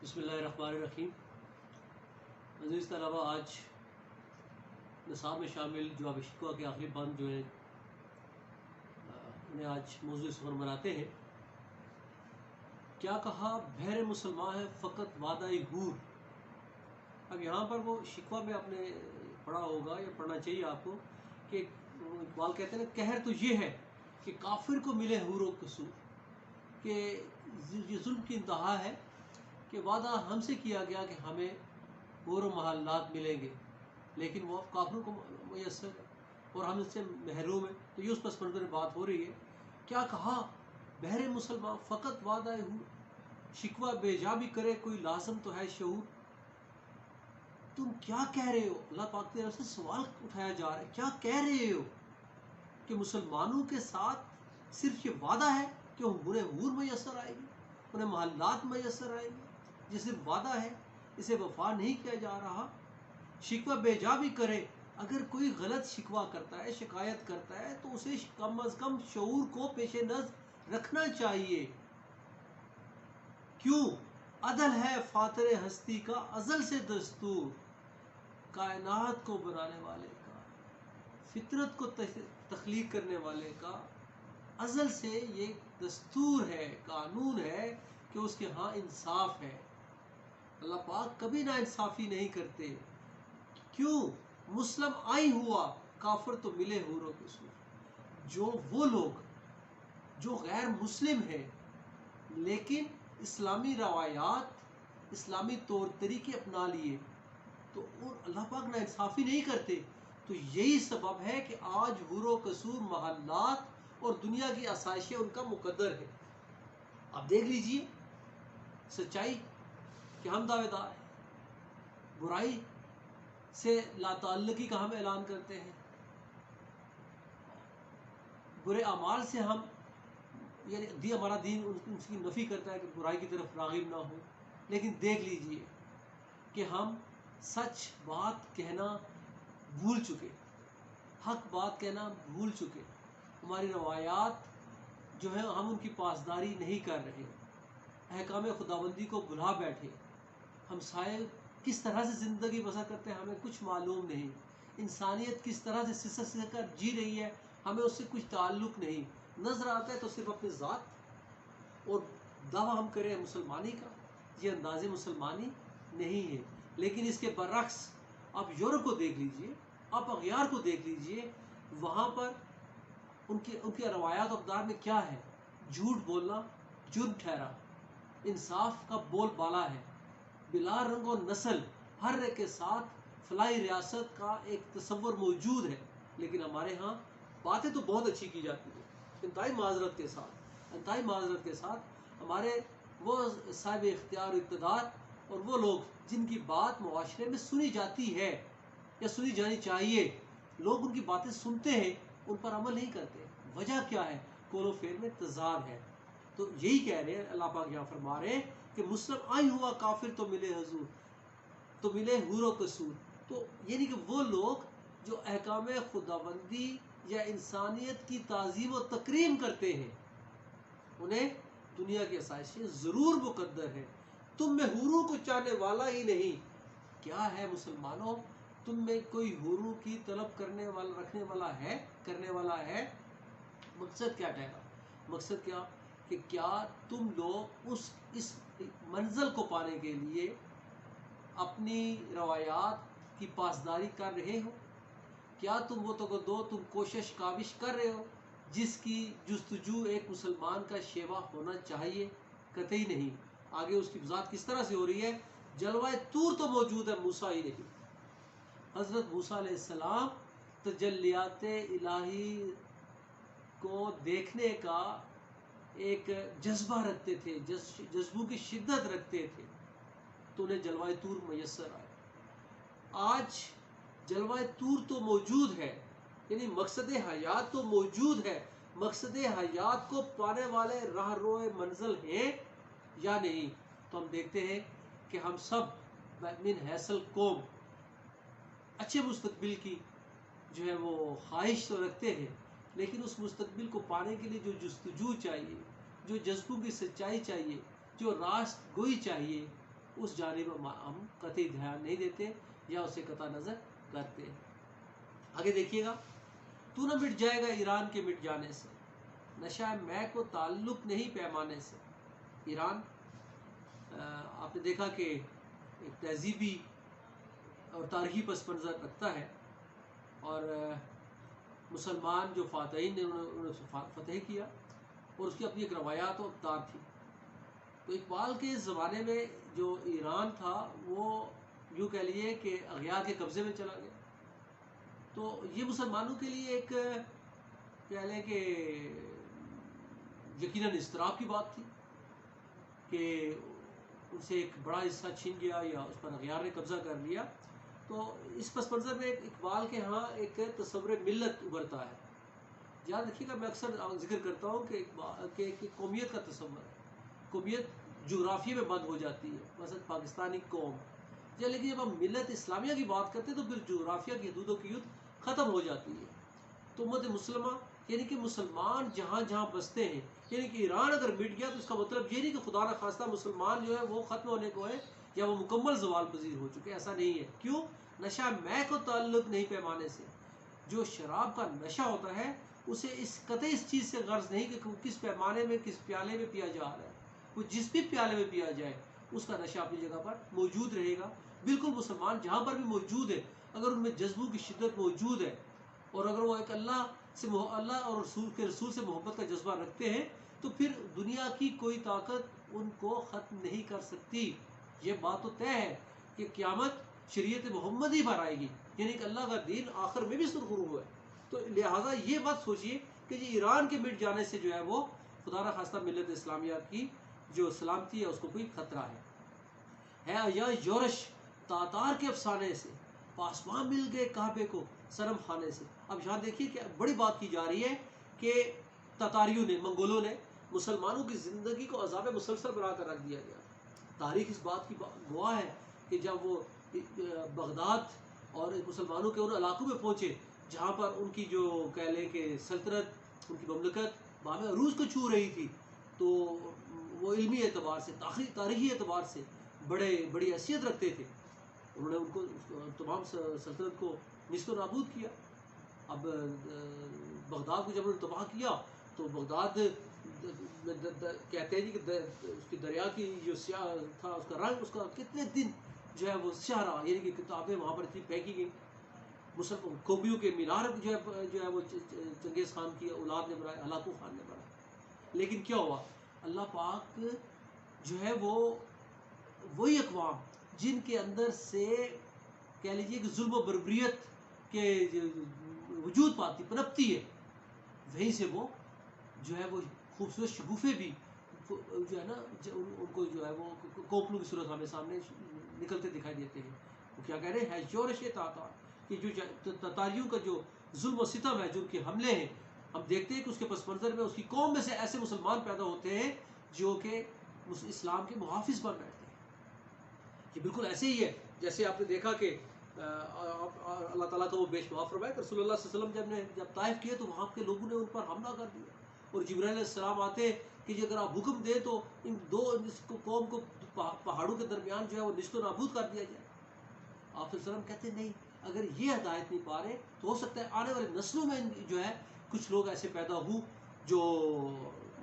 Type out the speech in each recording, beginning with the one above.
بسم اللہ الرحمن الرحیم۔ عزیز طلبہ، آج نصاب میں شامل جواب شکوہ کے آخری بند جو ہے انہیں آج موضوع سخن بناتے ہیں۔ کیا کہا بہر مسلمان ہے فقط وعدہ حور۔ اب یہاں پر وہ شکوہ میں آپ نے پڑھا ہوگا یا پڑھنا چاہیے آپ کو کہ اقبال کہتے ہیں کہر تو یہ ہے کہ کافر کو ملے حور و قصور، کہ یہ ظلم کی انتہا ہے کہ وعدہ ہم سے کیا گیا کہ ہمیں حور و محلات ملیں گے، لیکن وہ کافروں کو میسر ہے اور ہم اس سے محروم ہیں۔ تو یہ اس پس منظر میں بات ہو رہی ہے۔ کیا کہا بہر مسلمان فقط وعدہ حور، شکوہ بے جا بھی کرے کوئی لازم تو ہے شعور۔ تم کیا کہہ رہے ہو؟ اللہ پاک کی طرف سے سوال اٹھایا جا رہا ہے، کیا کہہ رہے ہو کہ مسلمانوں کے ساتھ صرف یہ وعدہ ہے کہ انہیں حور میسر آئے گی، انہیں محلات میسر آئے گی؟ یہ صرف وعدہ ہے، اسے وفا نہیں کیا جا رہا۔ شکوہ بے جا بھی کرے، اگر کوئی غلط شکوہ کرتا ہے، شکایت کرتا ہے، تو اسے کم از کم شعور کو پیش نظر رکھنا چاہیے۔ کیوں؟ عدل ہے فاطر ہستی کا ازل سے دستور، کائنات کو بنانے والے کا، فطرت کو تخلیق کرنے والے کا ازل سے یہ دستور ہے، قانون ہے کہ اس کے ہاں انصاف ہے۔ اللہ پاک کبھی نا انصافی نہیں کرتے۔ کیوں؟ مسلم آئی ہوا کافر تو ملے حور و قصور۔ جو وہ لوگ جو غیر مسلم ہیں لیکن اسلامی روایات، اسلامی طور طریقے اپنا لیے، تو اللہ پاک نا انصافی نہیں کرتے۔ تو یہی سبب ہے کہ آج حور و قصور، محلات اور دنیا کی آسائشیں ان کا مقدر ہے۔ آپ دیکھ لیجئے سچائی کہ ہم دعوے دار ہیں، برائی سے لا تعلقی کا ہم اعلان کرتے ہیں، برے اعمال سے ہم یعنی ہمارا دین ان کی نفی کرتا ہے کہ برائی کی طرف راغب نہ ہو۔ لیکن دیکھ لیجئے کہ ہم سچ بات کہنا بھول چکے، حق بات کہنا بھول چکے، ہماری روایات جو ہیں ہم ان کی پاسداری نہیں کر رہے، احکام خداوندی کو بھلا بیٹھے۔ ہم سائے کس طرح سے زندگی بسر کرتے ہیں ہمیں کچھ معلوم نہیں، انسانیت کس طرح سے سسک کر جی رہی ہے ہمیں اس سے کچھ تعلق نہیں۔ نظر آتا ہے تو صرف اپنی ذات، اور دعویٰ ہم کریں مسلمانی کا، یہ انداز مسلمانی نہیں ہے۔ لیکن اس کے برعکس آپ یورپ کو دیکھ لیجئے، آپ اغیار کو دیکھ لیجئے، وہاں پر ان کی روایات و اقدار میں کیا ہے؟ جھوٹ بولنا جرم ٹھہرا، انصاف کا بول بالا ہے، بلا رنگ و نسل ہر ایک کے ساتھ فلاحی ریاست کا ایک تصور موجود ہے۔ لیکن ہمارے ہاں باتیں تو بہت اچھی کی جاتی ہیں، انتہائی معذرت کے ساتھ ہمارے وہ صاحب اختیار و اقتدار اور وہ لوگ جن کی بات معاشرے میں سنی جاتی ہے یا سنی جانی چاہیے، لوگ ان کی باتیں سنتے ہیں، ان پر عمل نہیں کرتے۔ وجہ کیا ہے؟ قول و فعل میں تضاد ہے۔ تو یہی کہہ رہے ہیں، اللہ پاک یہاں فرما رہے ہیں کہ مسلم آئی ہوا کافر تو ملے حضور، تو ملے حور و قصور۔ تو یعنی کہ وہ لوگ جو احکام خداوندی یا انسانیت کی تعظیم و تکریم کرتے ہیں، انہیں دنیا کی آسائشیں ضرور مقدر ہے۔ تم میں حوروں کو چاہنے والا ہی نہیں۔ کیا ہے مسلمانوں؟ تم میں کوئی حوروں کی طلب کرنے والا، رکھنے والا ہے، کرنے والا ہے؟ مقصد کیا ٹھہرا؟ مقصد کیا کہ کیا تم لوگ اس منزل کو پانے کے لیے اپنی روایات کی پاسداری کر رہے ہو؟ کیا تم وہ تم کوشش کاوش کر رہے ہو جس کی جستجو ایک مسلمان کا شیوا ہونا چاہیے؟ قطعی نہیں۔ آگے اس کی وضاحت کس طرح سے ہو رہی ہے؟ جلوہ طور تو موجود ہے، موسیٰ ہی نہیں۔ حضرت موسیٰ علیہ السلام تجلیات الہی کو دیکھنے کا ایک جذبہ رکھتے تھے، جذبوں کی شدت رکھتے تھے، تو انہیں جلوہ طور میسر آئے۔ آج جلوہ طور تو موجود ہے، یعنی مقصد حیات تو موجود ہے، مقصد حیات کو پانے والے راہ روئے منزل ہیں یا نہیں؟ تو ہم دیکھتے ہیں کہ ہم سب من حیث القوم اچھے مستقبل کی جو ہے وہ خواہش تو رکھتے ہیں، لیکن اس مستقبل کو پانے کے لیے جو جستجو چاہیے، جو جذبوں کی سچائی چاہیے، جو راست گوئی چاہیے، اس جانب ہم قطعی دھیان نہیں دیتے یا اسے قطع نظر کرتے. آگے دیکھیے گا، تو نہ مٹ جائے گا ایران کے مٹ جانے سے، نشہ میں کو تعلق نہیں پیمانے سے. ایران آپ نے دیکھا کہ ایک تہذیبی اور تاریخی پس منظر رکھتا ہے، اور مسلمان جو فاتحین نے انہوں نے فتح کیا، اور اس کی اپنی ایک روایات و اقدار تھی. تو اقبال کے زمانے میں جو ایران تھا وہ یوں کہہ لیے کہ اغیار کے قبضے میں چلا گیا. تو یہ مسلمانوں کے لیے ایک کہہ لیں کہ یقیناً اضطراب کی بات تھی کہ ان سے ایک بڑا حصہ چھن گیا یا اس پر اغیار نے قبضہ کر لیا. تو اس پس منظر میں اقبال کے ہاں ایک تصور ملت ابھرتا ہے. یاد رکھیے گا، میں اکثر ذکر کرتا ہوں کہ قومیت کا تصور ہے. قومیت جغرافیے میں بند ہو جاتی ہے، مثلا پاکستانی قوم، لیکن جب ہم ملت اسلامیہ کی بات کرتے ہیں تو پھر جغرافیہ کی حدود و قیود ختم ہو جاتی ہے. تو امت مسلمہ یعنی کہ مسلمان جہاں جہاں بستے ہیں، یعنی کہ ایران اگر مٹ گیا تو اس کا مطلب یہ نہیں کہ خدا نخواستہ مسلمان جو ہے وہ ختم ہونے کو ہے یا وہ مکمل زوال پذیر ہو چکے. ایسا نہیں ہے. کیوں؟ نشہ میں کو تعلق نہیں پیمانے سے. جو شراب کا نشہ ہوتا ہے اسے اس قطعی اس چیز سے غرض نہیں کہ کس پیمانے میں کس پیالے میں پیا جا رہا ہے. وہ جس بھی پیالے میں پیا جائے اس کا نشہ اپنی جگہ پر موجود رہے گا. بالکل مسلمان جہاں پر بھی موجود ہے، اگر ان میں جذبوں کی شدت موجود ہے اور اگر وہ ایک اللہ اور رسول سے محبت کا جذبہ رکھتے ہیں تو پھر دنیا کی کوئی طاقت ان کو ختم نہیں کر سکتی. یہ بات تو طے ہے کہ قیامت شریعت محمدی پر آئے گی، یعنی کہ اللہ کا دین آخر میں بھی سرخرو ہے. تو لہٰذا یہ بات سوچیے کہ یہ ایران کے مٹ جانے سے جو ہے وہ خدا نخواستہ ملت اسلامیہ کی جو سلامتی ہے اس کو کوئی خطرہ ہے یا یورش تاتار کے افسانے سے پاسباں مل گئے کعبے کو صنم خانے سے. اب یہاں دیکھیے کہ بڑی بات کی جا رہی ہے کہ تاتاریوں نے، منگولوں نے مسلمانوں کی زندگی کو عذاب مسلسل بنا کر رکھ دیا گیا. تاریخ اس بات کی گواہ ہے کہ جب وہ بغداد اور مسلمانوں کے ان علاقوں میں پہنچے جہاں پر ان کی جو کہہ لیں کہ سلطنت، ان کی مملکت بام عروج کو چھو رہی تھی، تو وہ علمی اعتبار سے، تاریخی اعتبار سے بڑی حیثیت رکھتے تھے. انہوں نے ان کو تمام سلطنت کو نیست و نابود کیا. اب بغداد کو جب انہوں نے تباہ کیا تو بغداد کہتے ہیں کہ اس کی دریا کی جو سیاہ تھا اس کا رنگ، اس کا کتنے دن جو ہے وہ سیاہ رہا، یعنی کہ کتابیں وہاں پر اتنی پھینکی گئی. مسلم کھوبیوں کے مینار جو ہے وہ چنگیز خان کی اولاد نے بنائے، ہلاکو خان نے بنائے. لیکن کیا ہوا؟ اللہ پاک جو ہے وہ وہی اقوام جن کے اندر سے کہہ لیجیے کہ ظلم و بربریت کے وجود پاتی پنپتی ہے، وہیں سے وہ جو ہے وہ خوبصورت شگوفے بھی جو ہے نا ان کو جو ہے وہ کوپلوں کی صورت ہمیں سامنے نکلتے دکھائی دیتے ہیں. وہ کیا کہہ رہے ہیں؟ یورش تاتار، کہ جو تاتاریوں کا جو ظلم و ستم ہے، جو ان کے حملے ہیں، ہم دیکھتے ہیں کہ اس کے پس منظر میں اس کی قوم میں سے ایسے مسلمان پیدا ہوتے ہیں جو کہ اسلام کے محافظ بن بیٹھتے ہیں. یہ بالکل ایسے ہی ہے جیسے آپ نے دیکھا کہ اللہ تعالیٰ کا وہ بیش معاف فرمائے کہ رسول اللہ صلی اللہ علیہ وسلم جب طائف کیے تو وہاں کے لوگوں نے ان پر حملہ کر دیا، اور جبرائیل علیہ السلام آتے کہ اگر آپ حکم دیں تو ان دو قوم کو پہاڑوں کے درمیان جو ہے وہ نیست و نابود کر دیا جائے. آپ صلی اللہ علیہ وسلم کہتے نہیں، اگر یہ ہدایت نہیں پا رہے تو ہو سکتا ہے آنے والے نسلوں میں جو ہے کچھ لوگ ایسے پیدا ہوں جو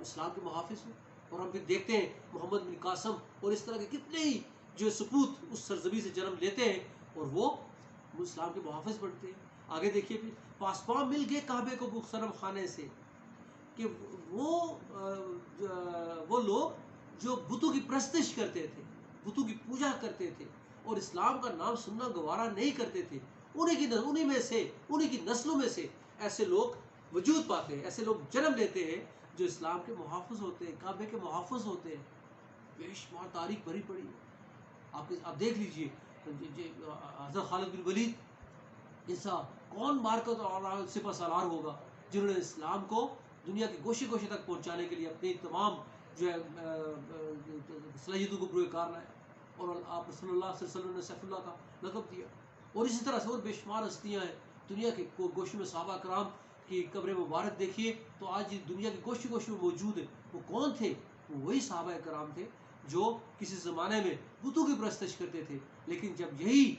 اسلام کے محافظ ہوں. اور ہم پھر دیکھتے ہیں محمد بن قاسم اور اس طرح کے کتنے ہی جو سپوت اس سرزمین سے جنم لیتے ہیں اور وہ اسلام کے محافظ بنتے ہیں. آگے دیکھیے پھر پاسباں مل گئے کعبے کو صنم خانے سے، کہ وہ لوگ جو بتوں کی پرستش کرتے تھے، بتوں کی پوجا کرتے تھے اور اسلام کا نام سننا گوارا نہیں کرتے تھے، انہی کی نسلوں میں سے ایسے لوگ وجود پاتے ہیں، ایسے لوگ جنم لیتے ہیں جو اسلام کے محافظ ہوتے ہیں، کعبے کے محافظ ہوتے ہیں. بے شمار تاریخ بھری پڑی ہے. آپ دیکھ لیجئے حضرت خالد بن ولید ایسا کون مارکت اور سپہ سالار ہوگا جنہوں نے اسلام کو دنیا کے گوشے گوشے تک پہنچانے کے لیے اپنی تمام جو ہے صلاحیتوں کو بروئے کار لائے، اور آپ رسول اللہ صلی اللہ علیہ وسلم نے سیف اللہ کا لقب دیا. اور اسی طرح سے اور بے شمار ہستیاں ہیں دنیا کے گوشے میں. صحابہ کرام کی قبر مبارک دیکھیے تو آج دنیا کے گوشے گوشے میں موجود ہے. وہ کون تھے؟ وہ وہی صحابہ کرام تھے جو کسی زمانے میں بتوں کی پرستش کرتے تھے، لیکن جب یہی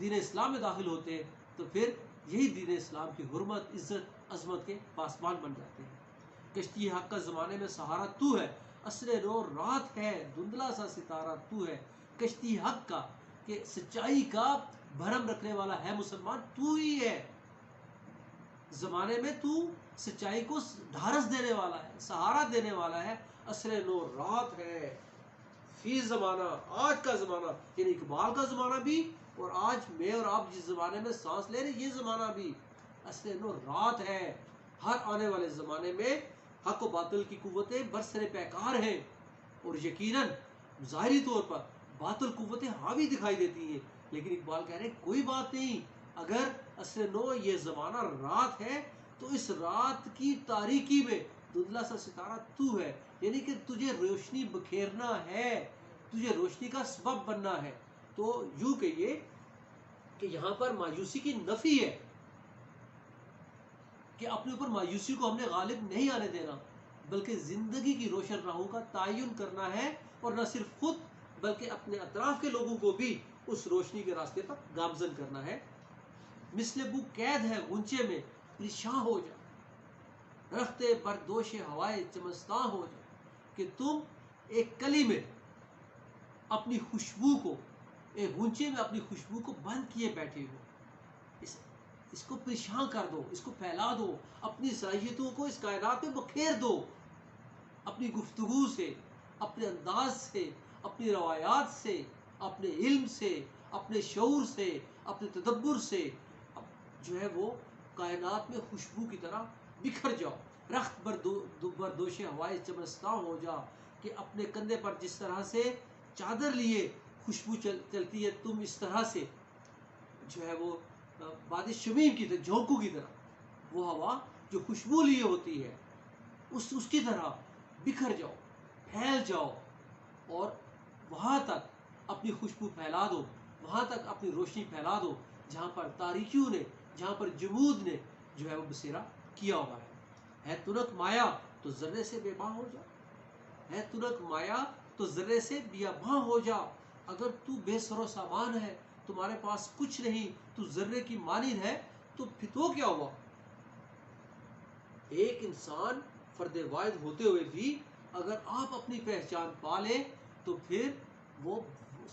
دین اسلام میں داخل ہوتے ہیں تو پھر یہی دین اسلام کی حرمت، عزت، عظمت کے پاسبان بن جاتے ہیں۔ کشتی حق کا زمانے میں سہارا تو ہے، عصر نو رات ہے، دھندلا سا ستارہ تو ہے۔ کشتی حق کا کہ سچائی کا بھرم رکھنے والا ہے مسلمان تو ہی ہے۔ زمانے میں تو سچائی کو ڈھارس دینے والا ہے، سہارا دینے والا ہے۔ عصر نو رات ہے، فی زمانہ، آج کا زمانہ، یعنی اقبال کا زمانہ بھی، اور آج میں اور آپ جس زمانے میں سانس لے رہے یہ زمانہ بھی عصر نو رات ہے۔ ہر آنے والے زمانے میں حق و باطل کی قوتیں برسر پیکار ہیں، اور یقیناً ظاہری طور پر باطل قوتیں حاوی دکھائی دیتی ہیں، لیکن اقبال کہہ رہے ہیں کوئی بات نہیں، اگر عصر نو یہ زمانہ رات ہے تو اس رات کی تاریکی میں دھندلا سا ستارہ تو ہے، یعنی کہ تجھے روشنی بکھیرنا ہے، تجھے روشنی کا سبب بننا ہے۔ تو یوں کہیے کہ یہاں پر مایوسی کی نفی ہے کہ اپنے اوپر مایوسی کو ہم نے غالب نہیں آنے دینا، بلکہ زندگی کی روشن راہوں کا تعین کرنا ہے، اور نہ صرف خود بلکہ اپنے اطراف کے لوگوں کو بھی اس روشنی کے راستے پر گامزن کرنا ہے۔ مثل بو قید ہے غنچے میں پریشاں ہو جا، رختے بردوش ہوائے چمستاں ہو جا، کہ تم ایک کلی میں اپنی خوشبو کو، ایک غنچے میں اپنی خوشبو کو بند کیے بیٹھے ہو، اس کو پریشاں کر دو، اس کو پھیلا دو، اپنی صلاحیتوں کو اس کائنات میں بکھیر دو، اپنی گفتگو سے، اپنے انداز سے، اپنی روایات سے، اپنے علم سے، اپنے شعور سے، اپنے تدبر سے، جو ہے وہ کائنات میں خوشبو کی طرح بکھر جاؤ۔ رخت بردوش ہوائے چمستاں ہو جا، کہ اپنے کندھے پر جس طرح سے چادر لیے خوشبو چلتی ہے، تم اس طرح سے جو ہے وہ باد شمیم کی طرح، جھونکوں کی طرح، وہ ہوا جو خوشبو لیے ہوتی ہے اس کی طرح بکھر جاؤ، پھیل جاؤ، اور وہاں تک اپنی خوشبو پھیلا دو، وہاں تک اپنی روشنی پھیلا دو جہاں پر تاریکیوں نے، جہاں پر جمود نے جو ہے وہ بسیرا کیا ہوا ہے تنک مایا تو ذرے سے بے باں ہو جا، ہے تنک مایا تو ذرے سے بیاباں ہو جا، اگر تو بے سر و سامان ہے، تمہارے پاس کچھ نہیں، تو ذرے کی مانند ہے، تو پھر تو کیا ہوا؟ ایک انسان فرد واحد ہوتے ہوئے بھی اگر آپ اپنی پہچان پا لیں تو پھر وہ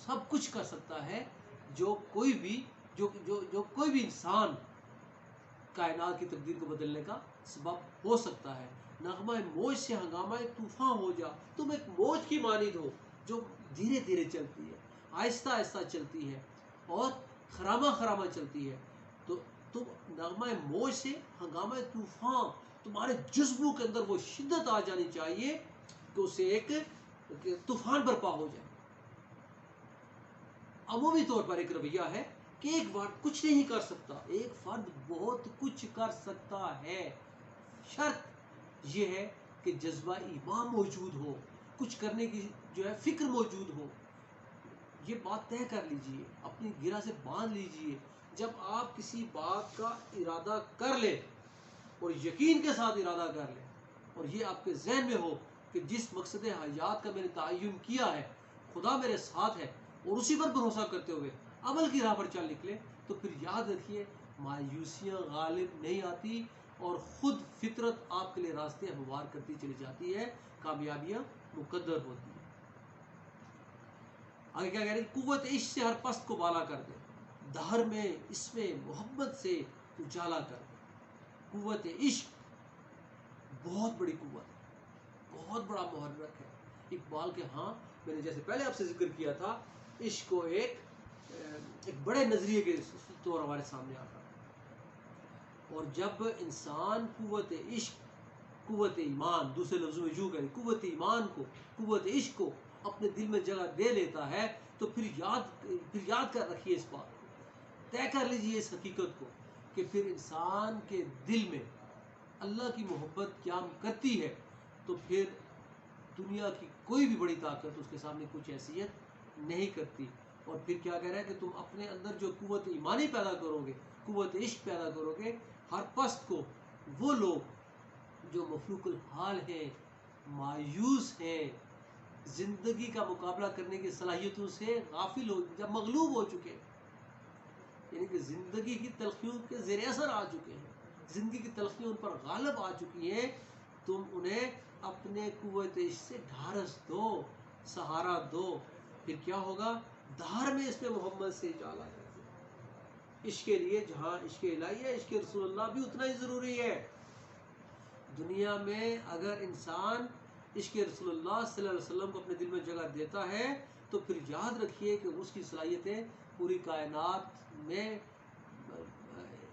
سب کچھ کر سکتا ہے جو کوئی بھی انسان کائنات کی تقدیر کو بدلنے کا سبب ہو سکتا ہے۔ نغمہ موج سے ہنگامہ طوفاں ہو جا، تم ایک موج کی مانند ہو جو دھیرے دھیرے چلتی ہے، آہستہ آہستہ چلتی ہے اور خرامہ خرامہ چلتی ہے، تو تم نغمہ موج سے ہنگامہ طوفان، تمہارے جذبوں کے اندر وہ شدت آ جانی چاہیے کہ اسے ایک طوفان برپا ہو جائے۔ عمومی طور پر ایک رویہ ہے کہ ایک فرد کچھ نہیں کر سکتا، ایک فرد بہت کچھ کر سکتا ہے، شرط یہ ہے کہ جذبہ ایمان موجود ہو، کچھ کرنے کی جو ہے فکر موجود ہو۔ یہ بات طے کر لیجئے، اپنی گرہ سے باندھ لیجئے، جب آپ کسی بات کا ارادہ کر لیں اور یقین کے ساتھ ارادہ کر لیں، اور یہ آپ کے ذہن میں ہو کہ جس مقصد حیات کا میں نے تعین کیا ہے خدا میرے ساتھ ہے، اور اسی پر بھروسہ کرتے ہوئے عمل کی راہ پر چل نکلے، تو پھر یاد رکھیے مایوسیاں غالب نہیں آتی، اور خود فطرت آپ کے لیے راستے ہموار کرتی چلی جاتی ہے، کامیابیاں مقدر ہوتی ہیں۔ آگے کیا کہہ رہے ہیں؟ قوت عشق سے ہر پست کو بالا کر دے، دہر میں اس میں محبت سے اجالا کر دے۔ قوت عشق بہت بڑی قوت ہے، بہت بڑا محرک ہے۔ اقبال کے ہاں میں نے جیسے پہلے آپ سے ذکر کیا تھا، عشق کو ایک بڑے نظریے کے طور ہمارے سامنے آتا ہے، اور جب انسان قوت عشق، قوت ایمان، دوسرے لفظوں میں یوں کہیں، قوت ایمان کو، قوت عشق کو اپنے دل میں جگہ دے لیتا ہے، تو پھر یاد کر رکھیے اس بات کو، طے کر لیجیے اس حقیقت کو کہ پھر انسان کے دل میں اللہ کی محبت قیام کرتی ہے، تو پھر دنیا کی کوئی بھی بڑی طاقت اس کے سامنے کچھ حیثیت نہیں کرتی۔ اور پھر کیا کہہ رہا ہے کہ تم اپنے اندر جو قوت ایمانی پیدا کرو گے، قوت عشق پیدا کرو گے، ہر پست کو، وہ لوگ جو مفلوق الحال ہیں، مایوس ہیں، زندگی کا مقابلہ کرنے کی صلاحیتوں سے غافل ہو، جب مغلوب ہو چکے ہیں، یعنی کہ زندگی کی تلخیوں کے زیر اثر آ چکے ہیں، زندگی کی تلخیوں ان پر غالب آ چکی ہیں، تم انہیں اپنے قوت عشق سے ڈھارس دو، سہارا دو، پھر کیا ہوگا؟ دھار میں اس پہ محمد سے اجالا کر دو۔ عشق کے لیے جہاں عشق الہی ہے، عشق رسول اللہ بھی اتنا ہی ضروری ہے۔ دنیا میں اگر انسان عشق رسول اللہ صلی اللہ علیہ وسلم کو اپنے دل میں جگہ دیتا ہے تو پھر یاد رکھیے کہ اس کی صلاحیتیں پوری کائنات میں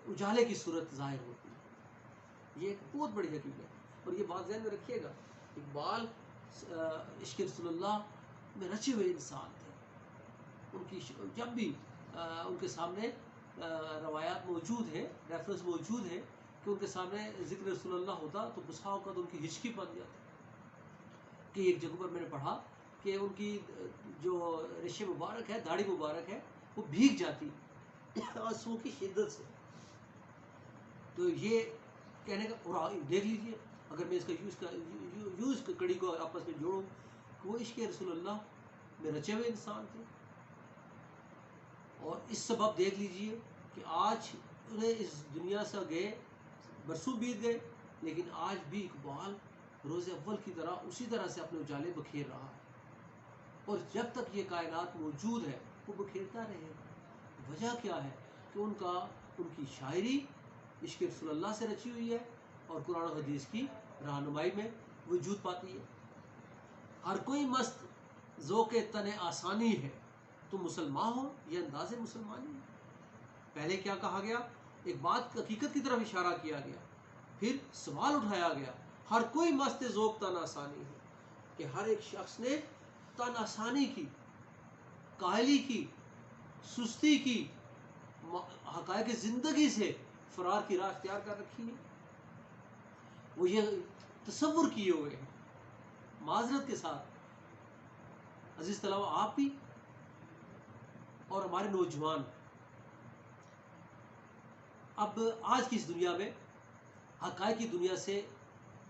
اجالے کی صورت ظاہر ہوتی ہے۔ یہ ایک بہت بڑی حقیقت ہے، اور یہ بات ذہن میں رکھیے گا۔ اقبال عشق رسول اللہ میں رچے ہوئے انسان تھے، ان کی جب بھی ان کے سامنے روایات موجود ہیں، ریفرنس موجود ہے کہ ان کے سامنے ذکر رسول اللہ ہوتا تو بسا اوقات ان کی ہچکی بن جاتی، کہ ایک جگہ پر میں نے پڑھا کہ ان کی جو ریش مبارک ہے، داڑھی مبارک ہے، وہ بھیگ جاتی آنسو کی شدت سے۔ تو یہ کہنے کا، اور دیکھ لیجئے اگر میں اس کا یوز کڑی کو آپس میں جوڑوں، کہ وہ عشق رسول اللہ میں رچے ہوئے انسان تھے، اور اس سبب دیکھ لیجئے کہ آج انہیں اس دنیا سے گئے برسوں بیت گئے، لیکن آج بھی اقبال روز اول کی طرح اسی طرح سے اپنے اجالے بکھیر رہا ہے، اور جب تک یہ کائنات موجود ہے وہ بکھیرتا رہے گا۔ وجہ کیا ہے؟ کہ ان کی شاعری عشق رسول اللہ سے رچی ہوئی ہے، اور قرآن و حدیث کی رہنمائی میں وجود پاتی ہے۔ ہر کوئی مست ذوق تن آسانی ہے، تم مسلمان ہو، یہ انداز مسلمانی ہے۔ پہلے کیا کہا گیا؟ ایک بات حقیقت کی طرف اشارہ کیا گیا، پھر سوال اٹھایا گیا، ہر کوئی مست ذوق تن آسانی ہے، کہ ہر ایک شخص نے تن آسانی کی، کاہلی کی، سستی کی، حقائق زندگی سے فرار کی راہ اختیار کر رکھی ہے۔ وہ یہ تصور کیے ہوئے ہیں، معذرت کے ساتھ عزیز طلبہ آپ بھی اور ہمارے نوجوان اب آج کی اس دنیا میں حقائق کی دنیا سے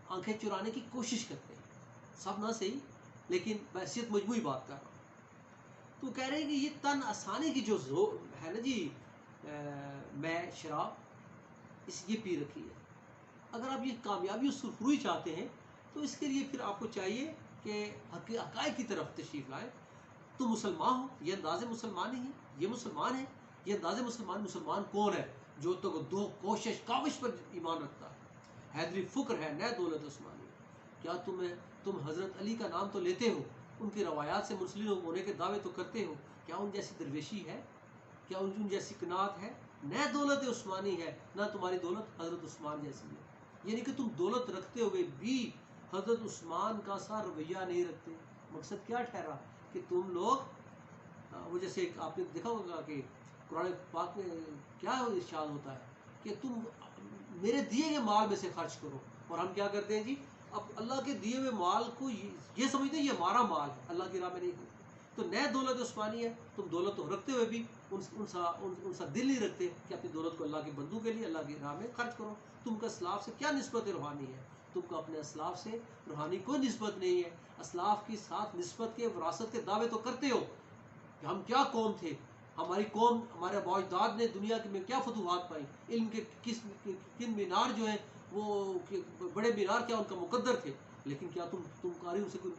آنکھیں چرانے کی کوشش کرتے ہیں، سب نہ صحیح لیکن بحثیت مجموعی بات کر رہا ہوں۔ تو کہہ رہے ہیں کہ یہ تن آسانی کی جو ہے نا جی، میں شراب یہ پی رکھی ہے، اگر آپ یہ کامیابی اور سرخروئی چاہتے ہیں تو اس کے لیے پھر آپ کو چاہیے کہ حقائق کی طرف تشریف لائیں۔ تو مسلمان ہو، یہ انداز مسلمان ہی ہے، یہ مسلمان ہے، یہ انداز مسلمان کون ہے؟ جو تو دو کوشش کاوش پر ایمان رکھتا ہے، حیدری فکر ہے، نئے دولت عثمانی۔ کیا تم حضرت علی کا نام تو لیتے ہو، ان کی روایات سے منسلک ہونے کے دعوے تو کرتے ہو، کیا ان جیسی درویشی ہے؟ کیا ان جیسی قناعت ہے؟ نئے دولت عثمانی ہے، نہ تمہاری دولت حضرت عثمان جیسی ہے۔ یعنی کہ تم دولت رکھتے ہوئے بھی حضرت عثمان کا سا رویہ نہیں رکھتے۔ مقصد کیا ٹھہرا؟ کہ تم لوگ وہ جیسے آپ نے دیکھا ہوگا کہ قرآن پاک میں کیا ارشاد ہوتا ہے کہ تم میرے دیے گئے مال میں سے خرچ کرو، اور ہم کیا کرتے ہیں جی؟ اب اللہ کے دیے ہوئے مال کو یہ سمجھتے ہیں یہ ہمارا مال ہے، اللہ کی راہ میں نہیں کرتے۔ تو نئے دولت عثمانی ہے، تم دولت تو رکھتے ہوئے بھی ان سا دل نہیں رکھتے کہ اپنی دولت کو اللہ کے بندوں کے لیے اللہ کی راہ میں خرچ کرو۔ تم کا اسلاف سے کیا نسبت روحانی ہے؟ تم کا اپنے اسلاف سے روحانی کوئی نسبت نہیں ہے۔ اسلاف کی ساتھ نسبت کے وراثت کے دعوے تو کرتے ہو کہ ہم کیا قوم تھے، ہماری قوم، ہمارے آباء و اجداد نے دنیا میں کیا فتوحات پائی، علم کے کن مینار جو ہیں وہ بڑے مینار کیا ان کا مقدر تھے، لیکن کیا تم قاری ان سے کوئی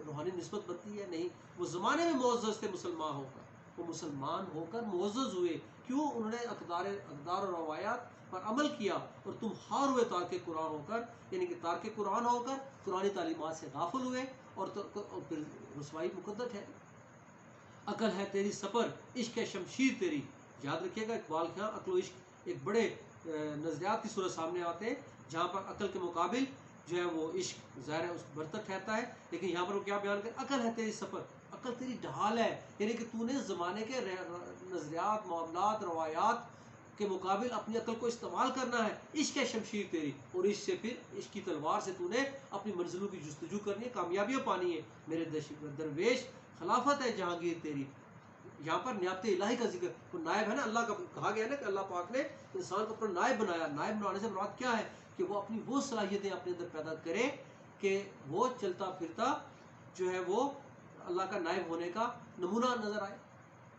روحانی نسبت بنتی ہے؟ نہیں۔ وہ زمانے میں معزز تھے مسلمان ہو کر، وہ مسلمان ہو کر معزز ہوئے، کیوں؟ انہوں نے اقدار و روایات پر عمل کیا، اور تم ہار ہوئے تارک قرآن ہو کر، یعنی کہ تارک قرآن ہو کر قرآنی تعلیمات سے غافل ہوئے، اور پھر رسوائی مقدر ہے۔ عقل ہے تیری سپر، عشق ہے شمشیر تیری۔ یاد رکھیے گا اقبال کے ہاں عقل و عشق ایک بڑے نظریات کی صورت سامنے آتے ہیں، جہاں پر عقل کے مقابل جو ہے وہ عشق ظاہر ہے اس برتر ٹھہرتا ہے، لیکن یہاں پر وہ کیا بیان کریں؟ عقل ہے تیری سپر، عقل تیری ڈھال ہے، یعنی کہ تو نے زمانے کے نظریات، معاملات، روایات کے مقابل اپنی عقل کو استعمال کرنا ہے۔ عشق ہے شمشیر تیری، اور عشق سے پھر عشق کی تلوار سے تو نے اپنی منزلوں کی جستجو کرنی ہے، کامیابیاں پانی ہے۔ میرے درویش خلافت ہے جہانگیر تیری۔ یہاں پر نیابت الہی کا ذکر، وہ نائب ہے نا اللہ کا، کہا گیا نا کہ اللہ پاک نے انسان کو اپنا نائب بنایا۔ نائب بنانے سے مراد کیا ہے؟ کہ وہ اپنی وہ صلاحیتیں اپنے اندر پیدا کرے کہ وہ چلتا پھرتا جو ہے وہ اللہ کا نائب ہونے کا نمونہ نظر آئے.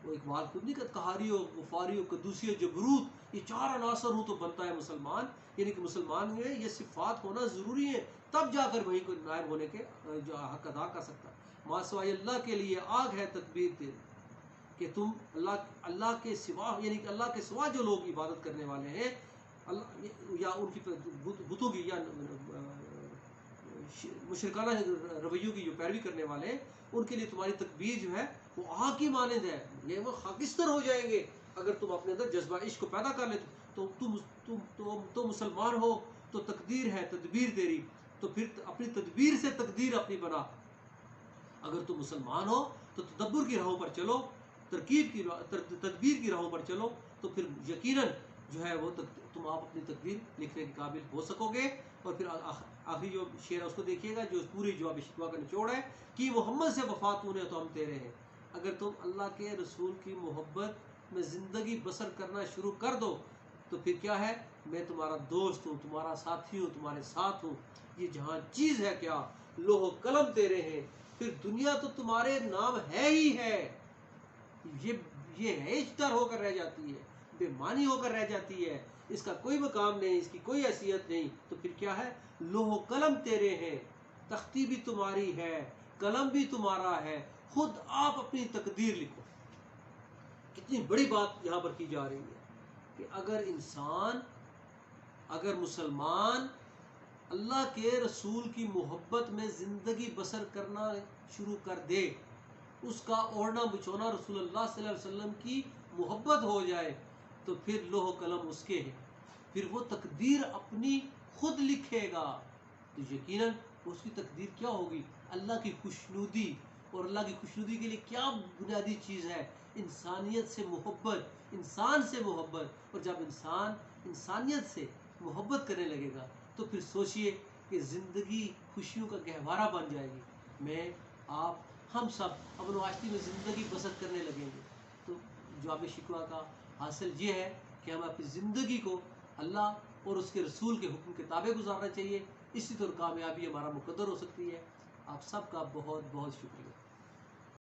وہ اقبال خود نہیں کہتا قہاری ہو، غفاری ہو، قدوسی ہو، جبروت، یہ 4 عناصر ہوں تو بنتا ہے مسلمان. یعنی کہ مسلمان میں یہ صفات ہونا ضروری ہے، تب جا کر وہی کوئی نائب ہونے کے جو حق ادا کر سکتا ہے. ما سوائے اللہ کے لیے آگ ہے تکبیر تیری، کہ تم اللہ کے سوا، یعنی کہ اللہ کے سوا جو لوگ عبادت کرنے والے ہیں اللہ یا ان کی بتوں کی یا مشرکانہ رویوں کی جو پیروی کرنے والے ہیں، ان کے لیے تمہاری تکبیر جو ہے وہ آگ کی مانند ہے. یہ وہ خاکستر ہو جائیں گے اگر تم اپنے اندر جذبہ عشق کو پیدا کر لیتے. تو تم مسلمان ہو تو تقدیر ہے تدبیر تیری، تو پھر اپنی تدبیر سے تقدیر اپنی بنا. اگر تم مسلمان ہو تو تدبر کی راہوں پر چلو، تدبیر کی راہوں پر چلو، تو پھر یقیناً جو ہے وہ تم آپ اپنی تقدیر لکھنے کے قابل ہو سکو گے. اور پھر آخری جو شعر ہے اس کو دیکھیے گا، جو پوری جواب شکوہ کا نچوڑ ہے کہ محمد سے وفا تو نے تو ہم تیرے ہیں. اگر تم اللہ کے رسول کی محبت میں زندگی بسر کرنا شروع کر دو تو پھر کیا ہے، میں تمہارا دوست ہوں، تمہارا ساتھی ہوں، تمہارے ساتھ ہوں. یہ جہاں چیز ہے کیا، لوح و قلم تیرے ہیں. پھر دنیا تو تمہارے نام ہے ہی ہے، یہ ہیچ ہو کر رہ جاتی ہے، بے معنی ہو کر رہ جاتی ہے، اس کا کوئی مقام نہیں، اس کی کوئی حیثیت نہیں. تو پھر کیا ہے، لوح و قلم تیرے ہیں، تختی بھی تمہاری ہے، قلم بھی تمہارا ہے، خود آپ اپنی تقدیر لکھو. کتنی بڑی بات یہاں پر کی جا رہی ہے کہ اگر مسلمان اللہ کے رسول کی محبت میں زندگی بسر کرنا شروع کر دے، اس کا اوڑھنا بچھونا رسول اللہ صلی اللہ علیہ وسلم کی محبت ہو جائے، تو پھر لوح و قلم اس کے ہیں، پھر وہ تقدیر اپنی خود لکھے گا. تو یقیناً اس کی تقدیر کیا ہوگی، اللہ کی خوشنودی. اور اللہ کی خوشنودی کے لیے کیا بنیادی چیز ہے، انسانیت سے محبت، انسان سے محبت. اور جب انسان انسانیت سے محبت کرنے لگے گا تو پھر سوچئے کہ زندگی خوشیوں کا گہوارہ بن جائے گی. میں آپ ہم سب امن و عاشقی میں زندگی بسر کرنے لگیں گے. تو جواب شکوہ کا حاصل یہ ہے کہ ہم اپنی زندگی کو اللہ اور اس کے رسول کے حکم کے تابع گزارنا چاہیے. اسی طور کامیابی ہمارا مقدر ہو سکتی ہے. آپ سب کا بہت بہت شکریہ.